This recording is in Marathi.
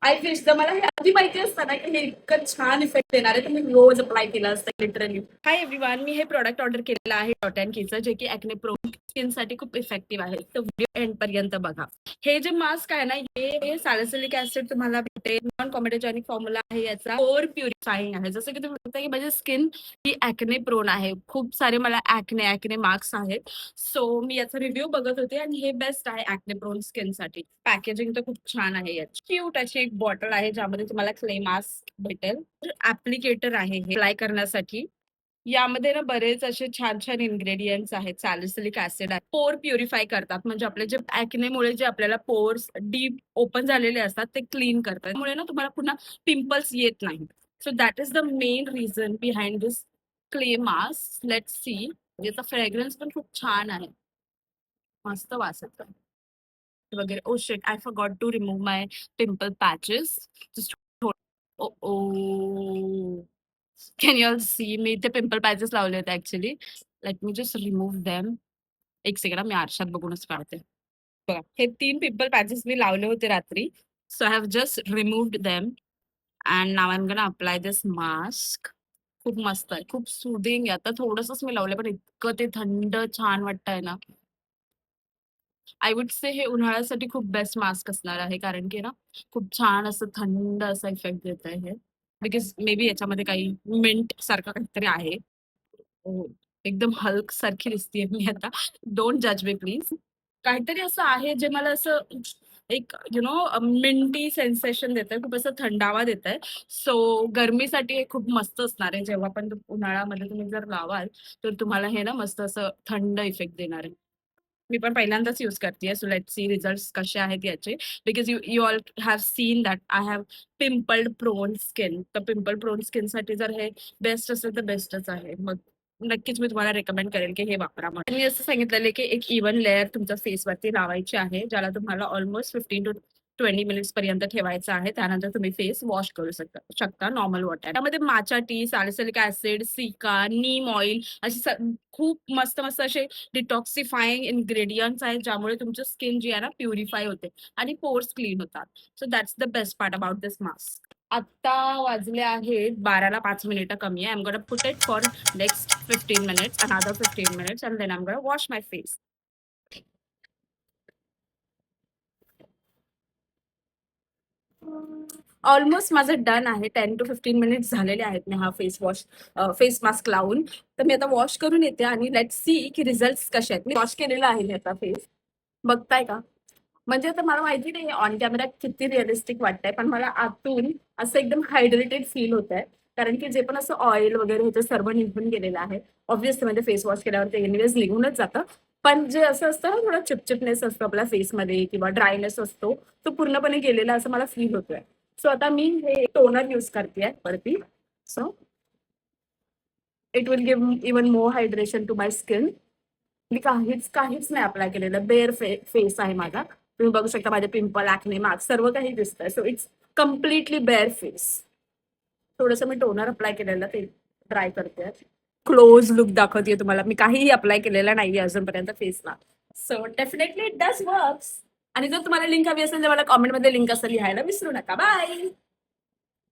आय विश तर मला हे आधी माहिती असतं ना की हे इतकं छान इफेक्ट देणार आहे तर मी रोज अप्लाय केलं असतं लिटरली. हाय एव्हरीवन, मी हे प्रोडक्ट ऑर्डर केलेलं आहे डॉट अँड कीचं, जे की ॲक्ने प्रोन स्किनसाठी खूप इफेक्टिव्ह आहे. तर व्हिडिओ एंड पर्यंत बघा. हे जे मास्क आहे ना, हे सॅलिसिलिक ऍसिड तुम्हाला भेटेल. नॉन कॉमेडोजेनिक फॉर्म्युला आहे याचा. पोर प्युरिफाईंग आहे. जसं की तुम्ही बघता की माझी स्किन ही ॲक्ने प्रोन आहे. खूप सारे मला ॲक्ने मार्क्स आहेत. सो मी याचा रिव्ह्यू बघत होते आणि हे बेस्ट आहे ॲक्ने प्रोन स्किनसाठी. पॅकेजिंग तर खूप छान आहे याची. क्यूट अशी एक बॉटल आहे ज्यामध्ये तुम्हाला क्ले मास्क भेटेल. ऍप्लिकेटर आहे हे अप्लाय करण्यासाठी. यामध्ये ना बरेच असे छान छान इन्ग्रेडियंट्स आहेत. सॅलिसिलिक ऍसिड आहे. पोर प्युरिफाय करतात, म्हणजे आपले जे ॲक्नेमुळे जे आपल्याला पोर्स डीप ओपन झालेले असतात ते क्लीन करतात. त्यामुळे ना तुम्हाला पुन्हा पिंपल्स येत नाही. So that is the main reason behind this clay mask. Let's see. याचा फ्रेग्रन्स पण खूप छान आहे. मस्त वास येतो वगैरे. Oh shit, I forgot to remove my pimple patches. Just oh oh can you all see, मी इथे पिंपल पॅचेस लावले होते actually. Let me just remove them. एक सेकंड, मी आरशात बघूनच काढते. बघा, हे 3 पिंपल पॅचेस मी लावले होते रात्री. So I have just removed them and now I am gonna apply this mask. खूप मस्त आहे, खूप सुदिंग आहे. आता थोडंसंच मी लावलंय पण इतकं ते थंड छान वाटतंय ना. आय वुड से हे उन्हाळ्यासाठी खूप बेस्ट मास्क असणार आहे, कारण की ना खूप छान असं थंड असा इफेक्ट देत आहे हे. बिकॉज मे बी याच्यामध्ये काही मिंट सारखं काहीतरी आहे. हो, एकदम हल्क सारखी दिसतेय मी आता. डोंट जज मी प्लीज. काहीतरी असं आहे जे मला असं एक मिंटी सेन्सेशन देत आहे, खूप असं थंडावा देत आहे. सो गरमीसाठी हे खूप मस्त असणार आहे. जेव्हा पण उन्हाळ्यामध्ये तुम्ही जर लावाल तर तुम्हाला हे ना मस्त असं थंड इफेक्ट देणार आहे. मी पण पहिल्यांदाच यूज करतेय. सो लेट्स सी रिझल्ट्स कसे आहेत याचे. Because you you all have seen that I have pimpled prone skin. तर पिंपल प्रोन स्किनसाठी जर हे बेस्ट असेल तर बेस्टच आहे. मग नक्कीच मी तुम्हाला रेकमेंड करेल की हे वापरा म्हणून. मी असं सांगितलेलं की एक इव्हन लेअर तुमच्या फेसवरती लावायची आहे, ज्याला तुम्हाला ऑलमोस्ट 15 टू 20 मिनिट्स पर्यंत ठेवायचं आहे. त्यानंतर तुम्ही फेस वॉश करू शकता नॉर्मल वॉटर. त्यामध्ये माचा टी, सॅलिसिलिक ऍसिड, सिका, नीम ऑइल अशी खूप मस्त मस्त असे डिटॉक्सिफाईंग इन्ग्रेडियंट्स आहेत, ज्यामुळे तुमची स्किन जी आहे ना प्युरिफाय होते आणि पोर्स क्लीन होतात. So that's the best part about this mask. आता वाजले आहेत 12ला 5 मिनिटं कमी आहे. I am gonna put it for next 15 minutes, another 15 minutes, and then I am gonna wash my face. Almost माझं डन आहे. 10 टू 15 मिनिट्स झालेले आहेत मी हा फेस मास्क लावून. तर मी आता वॉश करून येते आणि लेट्स सी की रिझल्ट कसे आहेत. मी वॉश केलेला आहे याचा फेस. बघताय का? म्हणजे आता मला माहिती नाही ऑन कॅमेरा किती रिअलिस्टिक वाटतंय, पण मला आतून असं एकदम हायड्रेटेड फील होत आहे. कारण की जे पण असं ऑइल वगैरे होतं सर्व निघून गेलेलं आहे. ऑब्व्हियसली म्हणजे फेस वॉश केल्यावर ते एनिवेज निघूनच जातं. पण जे असं असतं ना, थोडा चिपचिपनेस असतो आपल्या फेसमध्ये किंवा ड्रायनेस असतो, तो पूर्णपणे गेलेला असं मला फील होतोय. सो आता मी हे टोनर यूज करते वरती. So it will give even more hydration to my skin. मी काहीच काहीच नाही अप्लाय केलेलं. बेअर फेस आहे माझा. तुम्ही बघू शकता माझे पिंपल, ॲक्ने मार्क सर्व काही दिसतंय. So it's completely bare face. थोडंसं मी टोनर अप्लाय केलेलं ते ट्राय करते. क्लोज लुक दाखवते तुम्हाला. मी काहीही अप्लाय केलेलं नाहीये अजूनपर्यंत फेसला. So definitely it does works. आणि जर तुम्हाला लिंक हवी असेल तर मला कॉमेंटमध्ये लिंक असं लिहायला विसरू नका. बाय.